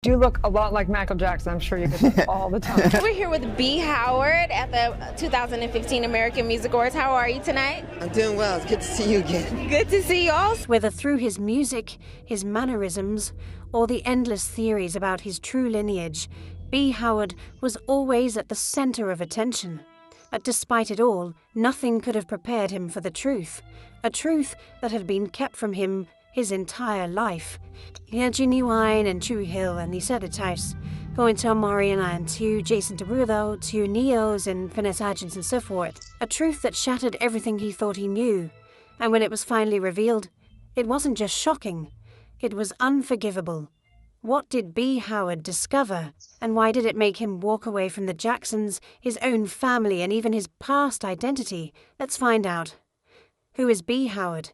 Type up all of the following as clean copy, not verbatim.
You look a lot like Michael Jackson. I'm sure you get that all the time. We're here with B. Howard at the 2015 American Music Awards. How are you tonight? I'm doing well. It's good to see you again. Good to see you all. Whether through his music, his mannerisms, or the endless theories about his true lineage, B. Howard was always at the center of attention. But despite it all, nothing could have prepared him for the truth, a truth that had been kept from him his entire life. Ia Giniwain and Chu Hill and Iseditaus, going to Marian and to Jason Derulo, to Neos and Vanessa Hudgens and so forth. A truth that shattered everything he thought he knew. And when it was finally revealed, it wasn't just shocking, it was unforgivable. What did B. Howard discover, and why did it make him walk away from the Jacksons, his own family, and even his past identity? Let's find out. Who is B. Howard?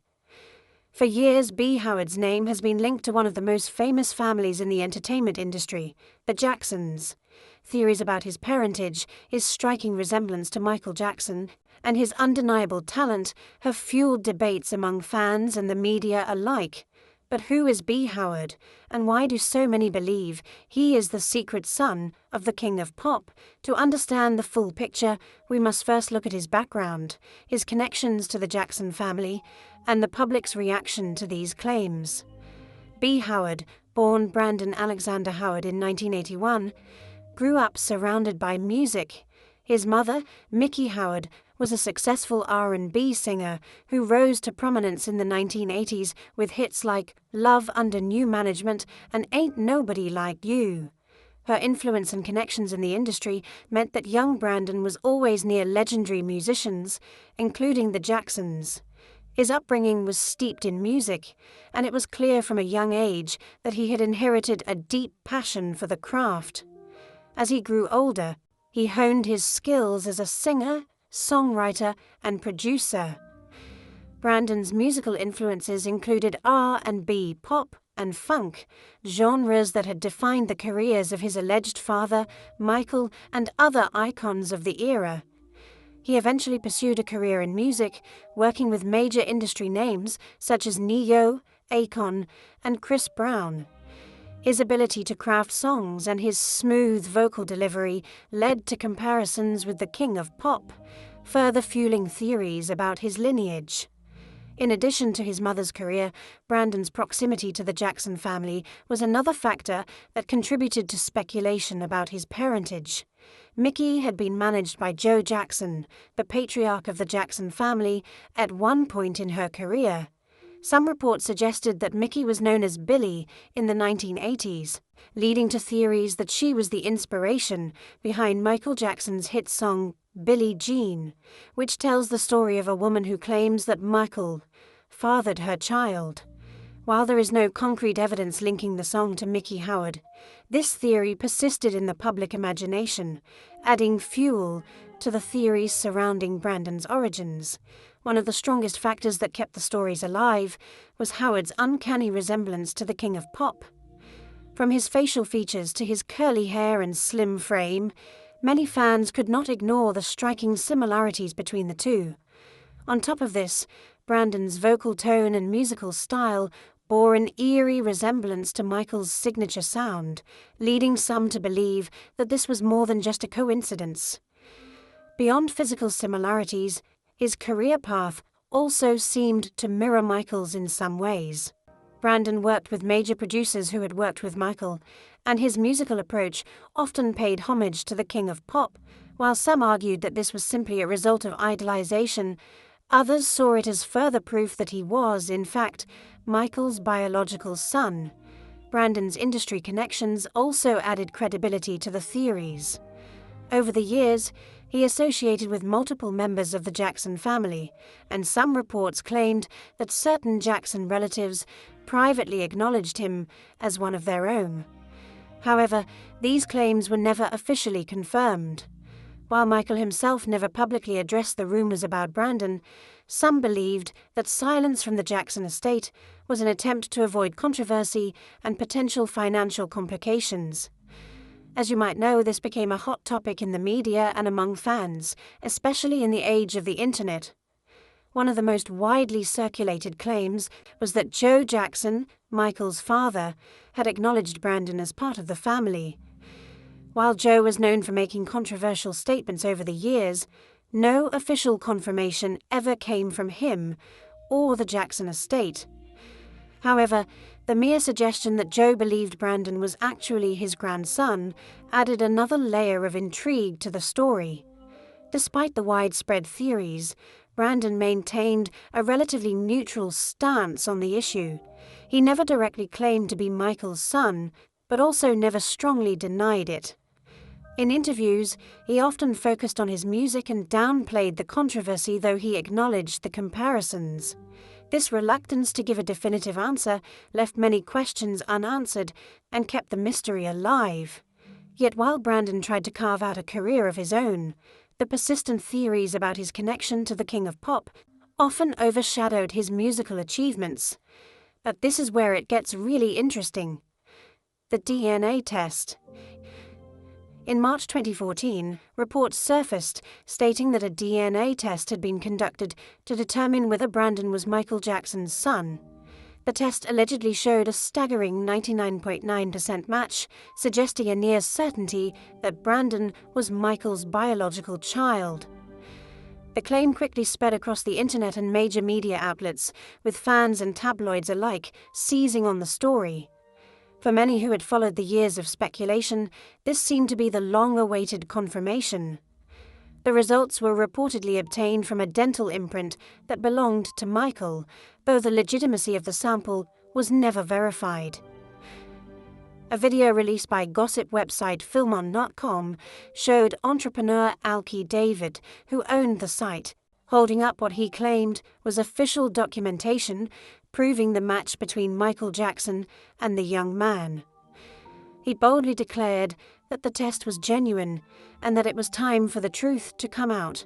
For years, B. Howard's name has been linked to one of the most famous families in the entertainment industry, the Jacksons. Theories about his parentage, his striking resemblance to Michael Jackson, and his undeniable talent have fueled debates among fans and the media alike. But who is B. Howard, and why do so many believe he is the secret son of the King of Pop? To understand the full picture, we must first look at his background, his connections to the Jackson family, and the public's reaction to these claims. B. Howard, born Brandon Alexander Howard in 1981, grew up surrounded by music. His mother, Mickey Howard, was a successful R&B singer who rose to prominence in the 1980s with hits like Love Under New Management and Ain't Nobody Like You. Her influence and connections in the industry meant that young Brandon was always near legendary musicians, including the Jacksons. His upbringing was steeped in music, and it was clear from a young age that he had inherited a deep passion for the craft. As he grew older, he honed his skills as a singer, songwriter, and producer. Brandon's musical influences included R&B, pop, and funk, genres that had defined the careers of his alleged father, Michael, and other icons of the era. He eventually pursued a career in music, working with major industry names such as Neo, Akon, and Chris Brown. His ability to craft songs and his smooth vocal delivery led to comparisons with the King of Pop, further fueling theories about his lineage. In addition to his mother's career, Brandon's proximity to the Jackson family was another factor that contributed to speculation about his parentage. Mickey had been managed by Joe Jackson, the patriarch of the Jackson family, at one point in her career. Some reports suggested that Mickey was known as Billie in the 1980s, leading to theories that she was the inspiration behind Michael Jackson's hit song Billie Jean, which tells the story of a woman who claims that Michael fathered her child. While there is no concrete evidence linking the song to Mickey Howard, this theory persisted in the public imagination, adding fuel to the theories surrounding Brandon's origins. One of the strongest factors that kept the stories alive was Howard's uncanny resemblance to the King of Pop. From his facial features to his curly hair and slim frame, many fans could not ignore the striking similarities between the two. On top of this, Brandon's vocal tone and musical style bore an eerie resemblance to Michael's signature sound, leading some to believe that this was more than just a coincidence. Beyond physical similarities, his career path also seemed to mirror Michael's in some ways. Brandon worked with major producers who had worked with Michael, and his musical approach often paid homage to the King of Pop. While some argued that this was simply a result of idolization, others saw it as further proof that he was, in fact, Michael's biological son. Brandon's industry connections also added credibility to the theories. Over the years, he associated with multiple members of the Jackson family, and some reports claimed that certain Jackson relatives privately acknowledged him as one of their own. However, these claims were never officially confirmed. While Michael himself never publicly addressed the rumors about Brandon, some believed that silence from the Jackson estate was an attempt to avoid controversy and potential financial complications. As you might know, this became a hot topic in the media and among fans, especially in the age of the internet. One of the most widely circulated claims was that Joe Jackson, Michael's father, had acknowledged Brandon as part of the family. While Joe was known for making controversial statements over the years, no official confirmation ever came from him or the Jackson estate. However, the mere suggestion that Joe believed Brandon was actually his grandson added another layer of intrigue to the story. Despite the widespread theories, Brandon maintained a relatively neutral stance on the issue. He never directly claimed to be Michael's son, but also never strongly denied it. In interviews, he often focused on his music and downplayed the controversy, though he acknowledged the comparisons. This reluctance to give a definitive answer left many questions unanswered and kept the mystery alive. Yet while Brandon tried to carve out a career of his own, the persistent theories about his connection to the King of Pop often overshadowed his musical achievements. But this is where it gets really interesting. The DNA test. In March 2014, reports surfaced stating that a DNA test had been conducted to determine whether Brandon was Michael Jackson's son. The test allegedly showed a staggering 99.9% match, suggesting a near certainty that Brandon was Michael's biological child. The claim quickly spread across the internet and major media outlets, with fans and tabloids alike seizing on the story. For many who had followed the years of speculation, this seemed to be the long-awaited confirmation. The results were reportedly obtained from a dental imprint that belonged to Michael, though the legitimacy of the sample was never verified. A video released by gossip website filmon.com showed entrepreneur Alki David, who owned the site, holding up what he claimed was official documentation proving the match between Michael Jackson and the young man. He boldly declared that the test was genuine and that it was time for the truth to come out.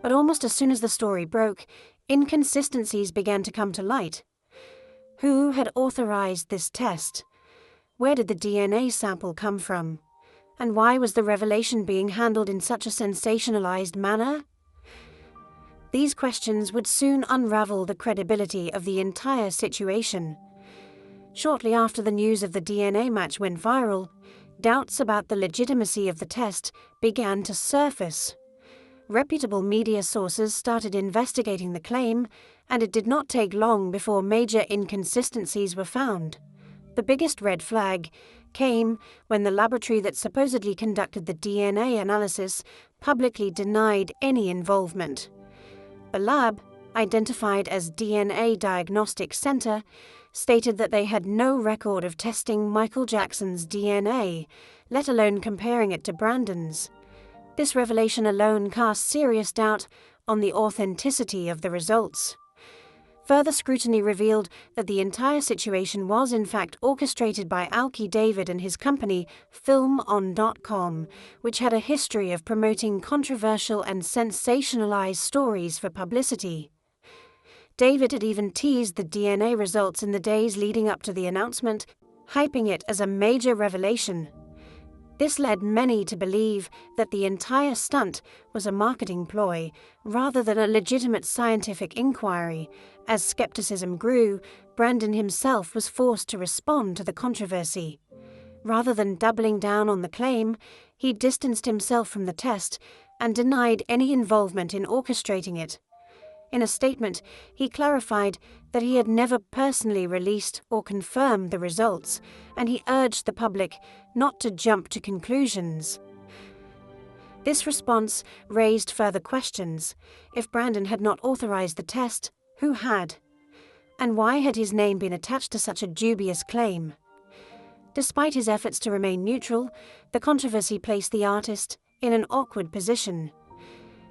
But almost as soon as the story broke, inconsistencies began to come to light. Who had authorized this test? Where did the DNA sample come from? And why was the revelation being handled in such a sensationalized manner? These questions would soon unravel the credibility of the entire situation. Shortly after the news of the DNA match went viral, doubts about the legitimacy of the test began to surface. Reputable media sources started investigating the claim, and it did not take long before major inconsistencies were found. The biggest red flag came when the laboratory that supposedly conducted the DNA analysis publicly denied any involvement. The lab, identified as DNA Diagnostic Center, stated that they had no record of testing Michael Jackson's DNA, let alone comparing it to Brandon's. This revelation alone cast serious doubt on the authenticity of the results. Further scrutiny revealed that the entire situation was in fact orchestrated by Alki David and his company FilmOn.com, which had a history of promoting controversial and sensationalized stories for publicity. David had even teased the DNA results in the days leading up to the announcement, hyping it as a major revelation. This led many to believe that the entire stunt was a marketing ploy rather than a legitimate scientific inquiry. As skepticism grew, Brandon himself was forced to respond to the controversy. Rather than doubling down on the claim, he distanced himself from the test and denied any involvement in orchestrating it. In a statement, he clarified that he had never personally released or confirmed the results, and he urged the public not to jump to conclusions. This response raised further questions. If Brandon had not authorized the test, who had? And why had his name been attached to such a dubious claim? Despite his efforts to remain neutral, the controversy placed the artist in an awkward position.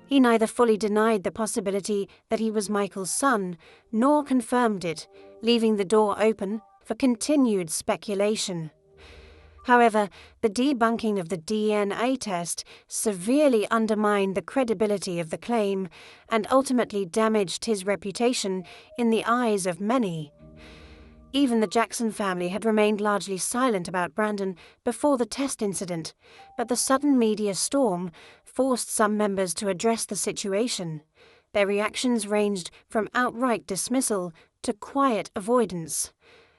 He neither fully denied the possibility that he was Michael's son, nor confirmed it, leaving the door open for continued speculation. However, the debunking of the DNA test severely undermined the credibility of the claim and ultimately damaged his reputation in the eyes of many. Even the Jackson family had remained largely silent about Brandon before the test incident, but the sudden media storm forced some members to address the situation. Their reactions ranged from outright dismissal to quiet avoidance.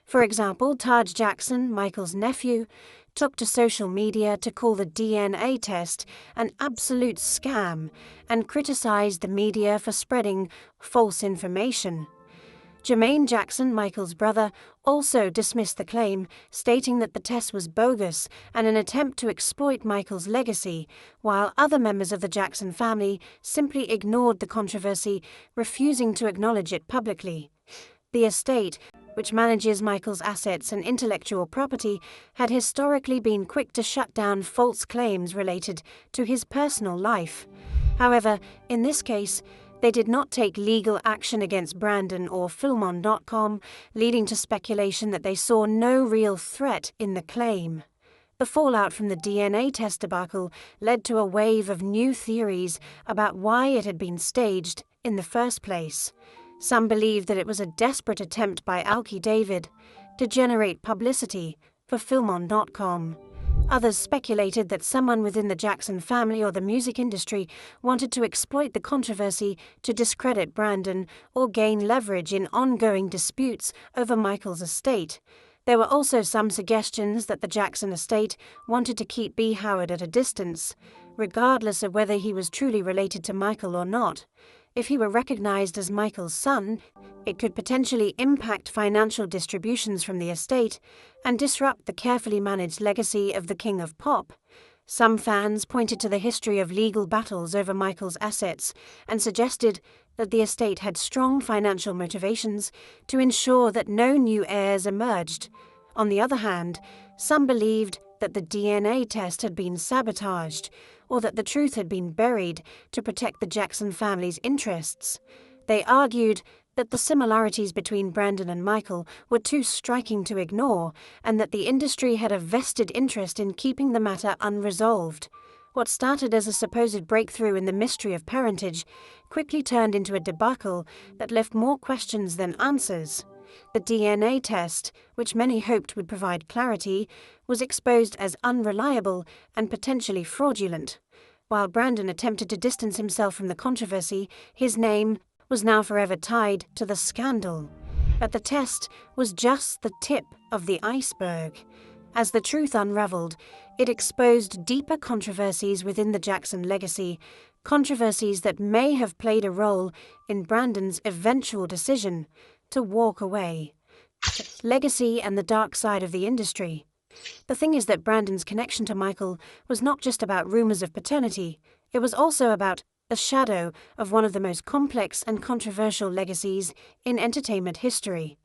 For example, Taj Jackson, Michael's nephew, took to social media to call the DNA test an absolute scam and criticized the media for spreading false information. Jermaine Jackson, Michael's brother, also dismissed the claim, stating that the test was bogus and an attempt to exploit Michael's legacy, while other members of the Jackson family simply ignored the controversy, refusing to acknowledge it publicly. The estate, which manages Michael's assets and intellectual property, had historically been quick to shut down false claims related to his personal life. However, in this case, they did not take legal action against Brandon or Filmon.com, leading to speculation that they saw no real threat in the claim. The fallout from the DNA test debacle led to a wave of new theories about why it had been staged in the first place. Some believed that it was a desperate attempt by Alki David to generate publicity for Filmon.com. Others speculated that someone within the Jackson family or the music industry wanted to exploit the controversy to discredit Brandon or gain leverage in ongoing disputes over Michael's estate. There were also some suggestions that the Jackson estate wanted to keep B. Howard at a distance, regardless of whether he was truly related to Michael or not. If he were recognized as Michael's son, it could potentially impact financial distributions from the estate and disrupt the carefully managed legacy of the King of Pop. Some fans pointed to the history of legal battles over Michael's assets and suggested that the estate had strong financial motivations to ensure that no new heirs emerged. On the other hand, some believed that the DNA test had been sabotaged or that the truth had been buried to protect the Jackson family's interests. They argued that the similarities between Brandon and Michael were too striking to ignore and that the industry had a vested interest in keeping the matter unresolved. What started as a supposed breakthrough in the mystery of parentage quickly turned into a debacle that left more questions than answers. The DNA test, which many hoped would provide clarity, was exposed as unreliable and potentially fraudulent. While Brandon attempted to distance himself from the controversy, his name was now forever tied to the scandal. But the test was just the tip of the iceberg. As the truth unraveled, it exposed deeper controversies within the Jackson legacy, controversies that may have played a role in Brandon's eventual decision to walk away. Legacy and the dark side of the industry. The thing is that Brandon's connection to Michael was not just about rumors of paternity, it was also about a shadow of one of the most complex and controversial legacies in entertainment history.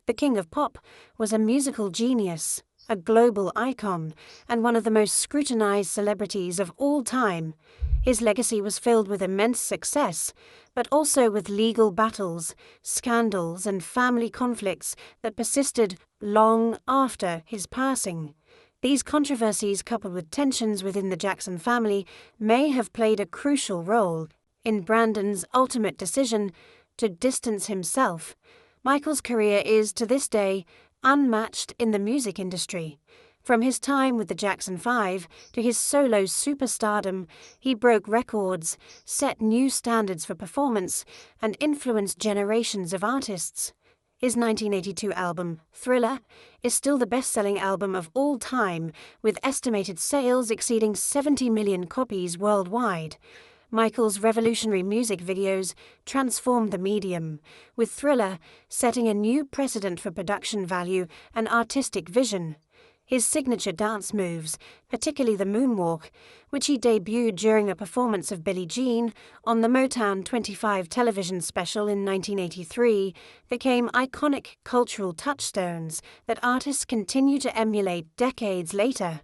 The King of Pop was a musical genius, a global icon, and one of the most scrutinized celebrities of all time. His legacy was filled with immense success, but also with legal battles, scandals, and family conflicts that persisted long after his passing. These controversies, coupled with tensions within the Jackson family, may have played a crucial role in Brandon's ultimate decision to distance himself. Michael's career is, to this day, unmatched in the music industry. From his time with the Jackson 5 to his solo superstardom, he broke records, set new standards for performance, and influenced generations of artists. His 1982 album, Thriller, is still the best-selling album of all time, with estimated sales exceeding 70 million copies worldwide. Michael's revolutionary music videos transformed the medium, with Thriller setting a new precedent for production value and artistic vision. His signature dance moves, particularly the moonwalk, which he debuted during a performance of Billie Jean on the Motown 25 television special in 1983, became iconic cultural touchstones that artists continue to emulate decades later.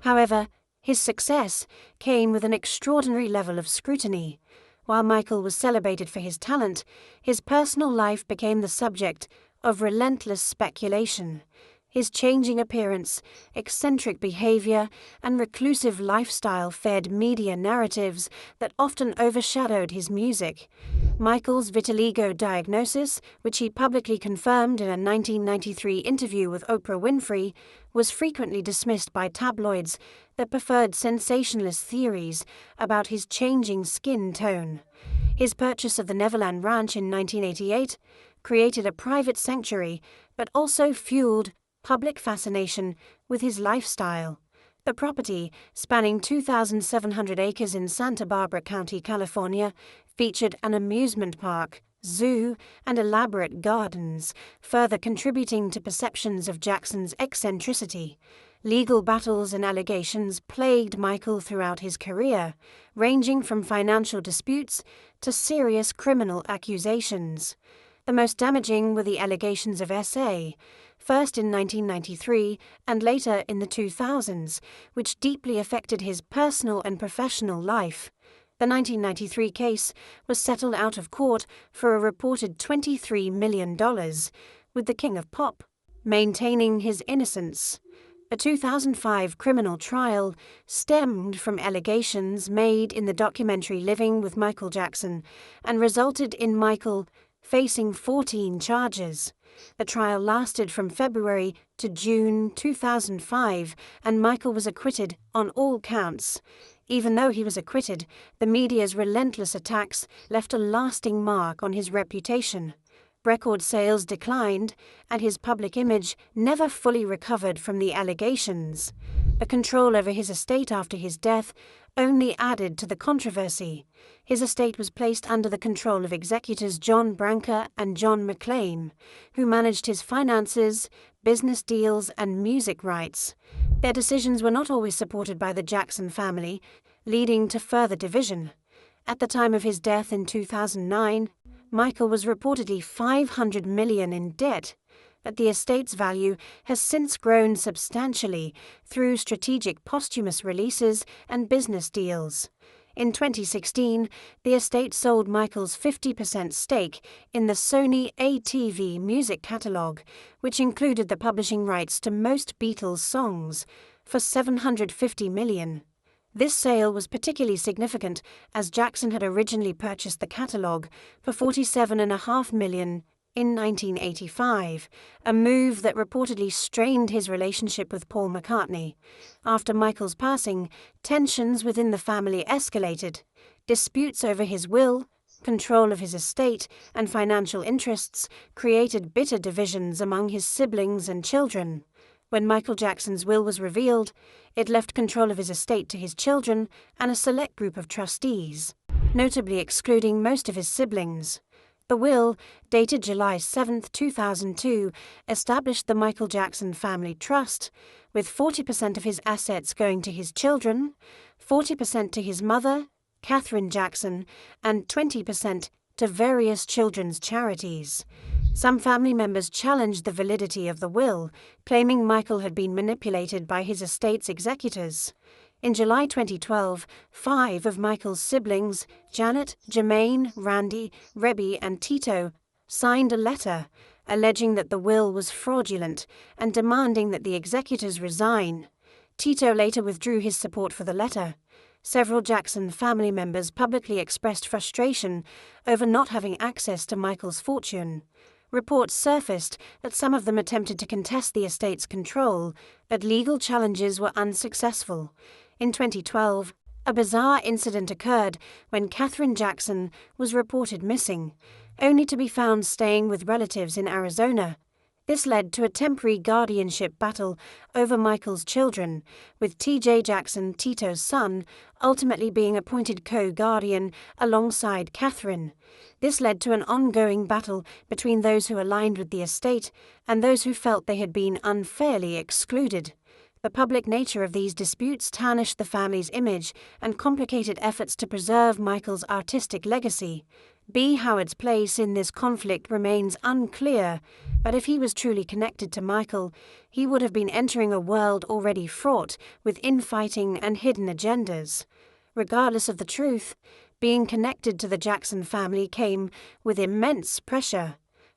However, his success came with an extraordinary level of scrutiny. While Michael was celebrated for his talent, his personal life became the subject of relentless speculation. His changing appearance, eccentric behavior, and reclusive lifestyle fed media narratives that often overshadowed his music. Michael's vitiligo diagnosis, which he publicly confirmed in a 1993 interview with Oprah Winfrey, was frequently dismissed by tabloids that preferred sensationalist theories about his changing skin tone. His purchase of the Neverland Ranch in 1988 created a private sanctuary, but also fueled public fascination with his lifestyle. The property, spanning 2,700 acres in Santa Barbara County, California, featured an amusement park, zoo, and elaborate gardens, further contributing to perceptions of Jackson's eccentricity. Legal battles and allegations plagued Michael throughout his career, ranging from financial disputes to serious criminal accusations. The most damaging were the allegations of SA, first in 1993 and later in the 2000s, which deeply affected his personal and professional life. The 1993 case was settled out of court for a reported $23 million, with the King of Pop maintaining his innocence. A 2005 criminal trial stemmed from allegations made in the documentary Living with Michael Jackson and resulted in Michael facing 14 charges. The trial lasted from February to June 2005, and Michael was acquitted on all counts. Even though he was acquitted, the media's relentless attacks left a lasting mark on his reputation. Record sales declined, and his public image never fully recovered from the allegations. The control over his estate after his death only added to the controversy. His estate was placed under the control of executors John Branca and John McClain, who managed his finances, business deals, and music rights. Their decisions were not always supported by the Jackson family, leading to further division. At the time of his death in 2009, Michael was reportedly $500 million in debt, but the estate's value has since grown substantially through strategic posthumous releases and business deals. In 2016, the estate sold Michael's 50% stake in the Sony ATV music catalogue, which included the publishing rights to most Beatles songs, for $750 million. This sale was particularly significant as Jackson had originally purchased the catalogue for $47.5 million in 1985, a move that reportedly strained his relationship with Paul McCartney. After Michael's passing, tensions within the family escalated. Disputes over his will, control of his estate, and financial interests created bitter divisions among his siblings and children. When Michael Jackson's will was revealed, it left control of his estate to his children and a select group of trustees, notably excluding most of his siblings. The will, dated July 7, 2002, established the Michael Jackson Family Trust, with 40% of his assets going to his children, 40% to his mother, Katherine Jackson, and 20% to various children's charities. Some family members challenged the validity of the will, claiming Michael had been manipulated by his estate's executors. In July 2012, 5 of Michael's siblings, Janet, Jermaine, Randy, Rebby, and Tito, signed a letter alleging that the will was fraudulent and demanding that the executors resign. Tito later withdrew his support for the letter. Several Jackson family members publicly expressed frustration over not having access to Michael's fortune. Reports surfaced that some of them attempted to contest the estate's control, but legal challenges were unsuccessful. In 2012, a bizarre incident occurred when Katherine Jackson was reported missing, only to be found staying with relatives in Arizona. This led to a temporary guardianship battle over Michael's children, with T.J. Jackson, Tito's son, ultimately being appointed co-guardian alongside Katherine. This led to an ongoing battle between those who aligned with the estate and those who felt they had been unfairly excluded. The public nature of these disputes tarnished the family's image and complicated efforts to preserve Michael's artistic legacy. B. Howard's place in this conflict remains unclear, but if he was truly connected to Michael, he would have been entering a world already fraught with infighting and hidden agendas. Regardless of the truth, being connected to the Jackson family came with immense pressure.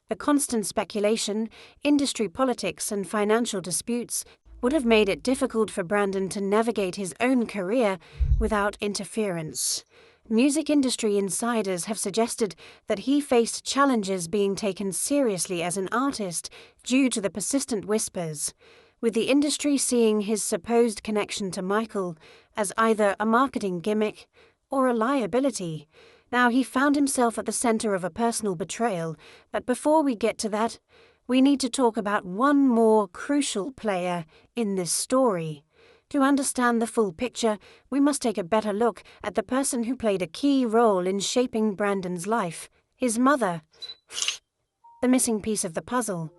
The constant speculation, industry politics, and financial disputes would have made it difficult for Brandon to navigate his own career without interference. Music industry insiders have suggested that he faced challenges being taken seriously as an artist due to the persistent whispers, with the industry seeing his supposed connection to Michael as either a marketing gimmick or a liability. Now, he found himself at the center of a personal betrayal, but before we get to that, we need to talk about one more crucial player in this story. To understand the full picture, we must take a better look at the person who played a key role in shaping Brandon's life, his mother, the missing piece of the puzzle.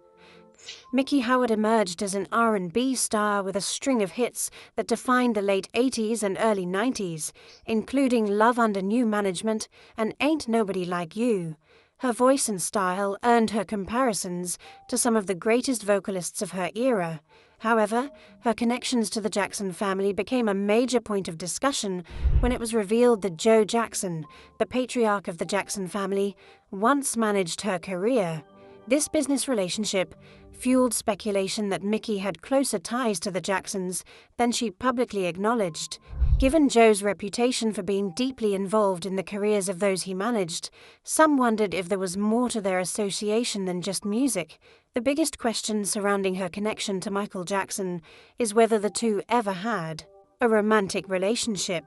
Mickey Howard emerged as an R&B star with a string of hits that defined the late 80s and early 90s, including Love Under New Management and Ain't Nobody Like You. Her voice and style earned her comparisons to some of the greatest vocalists of her era. However, her connections to the Jackson family became a major point of discussion when it was revealed that Joe Jackson, the patriarch of the Jackson family, once managed her career. This business relationship fueled speculation that Mickey had closer ties to the Jacksons than she publicly acknowledged. Given Joe's reputation for being deeply involved in the careers of those he managed, some wondered if there was more to their association than just music. The biggest question surrounding her connection to Michael Jackson is whether the two ever had a romantic relationship.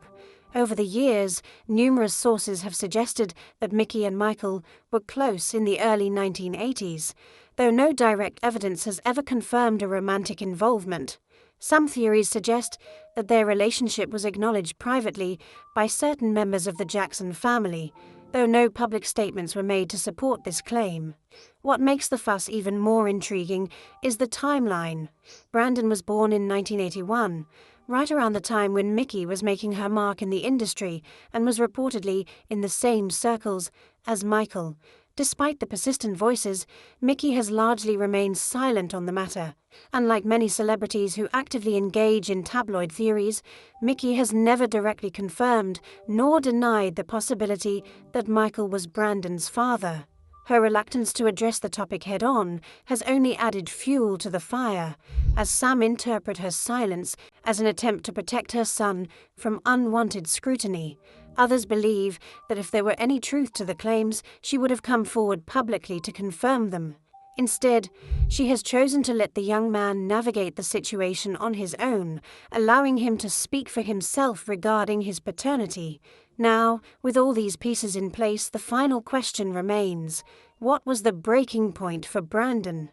Over the years, numerous sources have suggested that Mickey and Michael were close in the early 1980s, though no direct evidence has ever confirmed a romantic involvement. Some theories suggest that their relationship was acknowledged privately by certain members of the Jackson family, though no public statements were made to support this claim. What makes the fuss even more intriguing is the timeline. Brandon was born in 1981, right around the time when Mickey was making her mark in the industry and was reportedly in the same circles as Michael. Despite the persistent voices, Mickey has largely remained silent on the matter. Unlike many celebrities who actively engage in tabloid theories, Mickey has never directly confirmed nor denied the possibility that Michael was Brandon's father. Her reluctance to address the topic head-on has only added fuel to the fire, as some interpret her silence as an attempt to protect her son from unwanted scrutiny. Others believe that if there were any truth to the claims, she would have come forward publicly to confirm them. Instead, she has chosen to let the young man navigate the situation on his own, allowing him to speak for himself regarding his paternity. Now, with all these pieces in place, the final question remains: what was the breaking point for Brandon?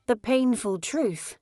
The painful truth.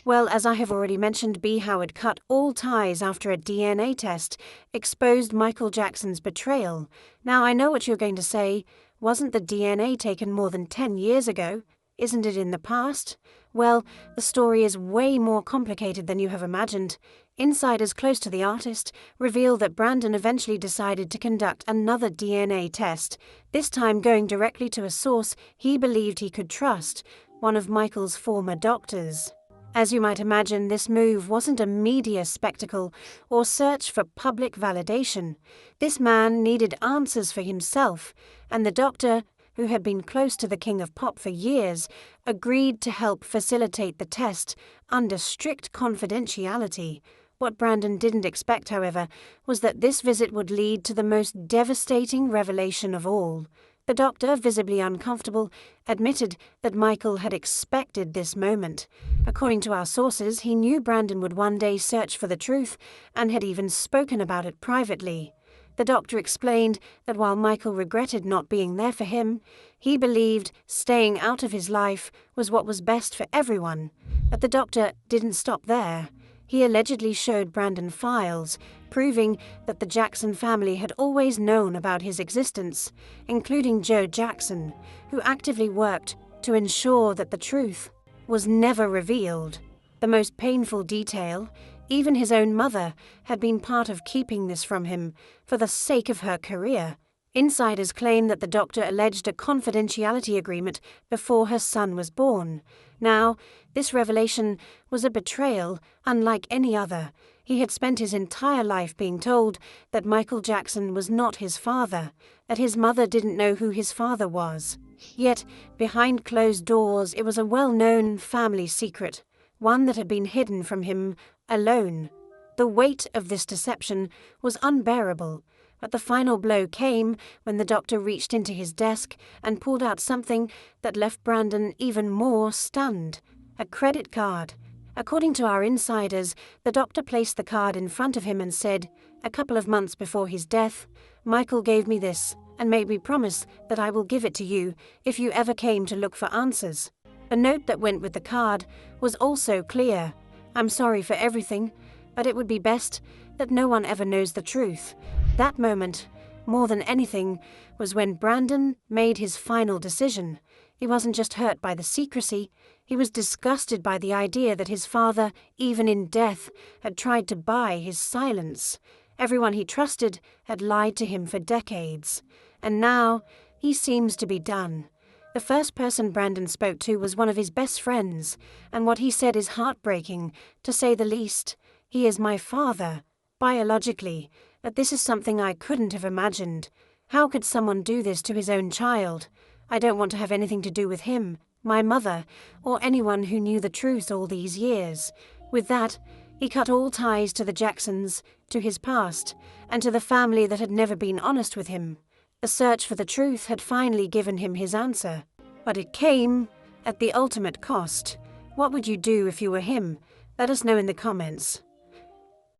Well, as I have already mentioned, B. Howard cut all ties after a DNA test exposed Michael Jackson's betrayal. Now, I know what you're going to say. Wasn't the DNA taken more than 10 years ago? Isn't it in the past? Well, the story is way more complicated than you have imagined. Insiders close to the artist reveal that Brandon eventually decided to conduct another DNA test, this time going directly to a source he believed he could trust, one of Michael's former doctors. As you might imagine, this move wasn't a media spectacle or search for public validation. This man needed answers for himself, and the doctor, who had been close to the King of Pop for years, agreed to help facilitate the test under strict confidentiality. What Brandon didn't expect, however, was that this visit would lead to the most devastating revelation of all. The doctor, visibly uncomfortable, admitted that Michael had expected this moment. According to our sources, he knew Brandon would one day search for the truth and had even spoken about it privately. The doctor explained that while Michael regretted not being there for him, he believed staying out of his life was what was best for everyone. But the doctor didn't stop there. He allegedly showed Brandon files, proving that the Jackson family had always known about his existence, including Joe Jackson, who actively worked to ensure that the truth was never revealed. The most painful detail, even his own mother had been part of keeping this from him for the sake of her career. Insiders claim that the doctor alleged a confidentiality agreement before her son was born. Now, this revelation was a betrayal unlike any other. He had spent his entire life being told that Michael Jackson was not his father, that his mother didn't know who his father was. Yet, behind closed doors, it was a well-known family secret, one that had been hidden from him alone. The weight of this deception was unbearable. But the final blow came when the doctor reached into his desk and pulled out something that left Brandon even more stunned: a credit card. According to our insiders, the doctor placed the card in front of him and said, a couple of months before his death, Michael gave me this and made me promise that I will give it to you if you ever came to look for answers. A note that went with the card was also clear. I'm sorry for everything, but it would be best that no one ever knows the truth. That moment, more than anything, was when Brandon made his final decision. He wasn't just hurt by the secrecy, he was disgusted by the idea that his father, even in death, had tried to buy his silence. Everyone he trusted had lied to him for decades, and now he seems to be done. The first person Brandon spoke to was one of his best friends, and what he said is heartbreaking, to say the least. He is my father, biologically, but this is something I couldn't have imagined. How could someone do this to his own child? I don't want to have anything to do with him, my mother, or anyone who knew the truth all these years. With that, he cut all ties to the Jacksons, to his past, and to the family that had never been honest with him. The search for the truth had finally given him his answer, but it came at the ultimate cost. What would you do if you were him? Let us know in the comments.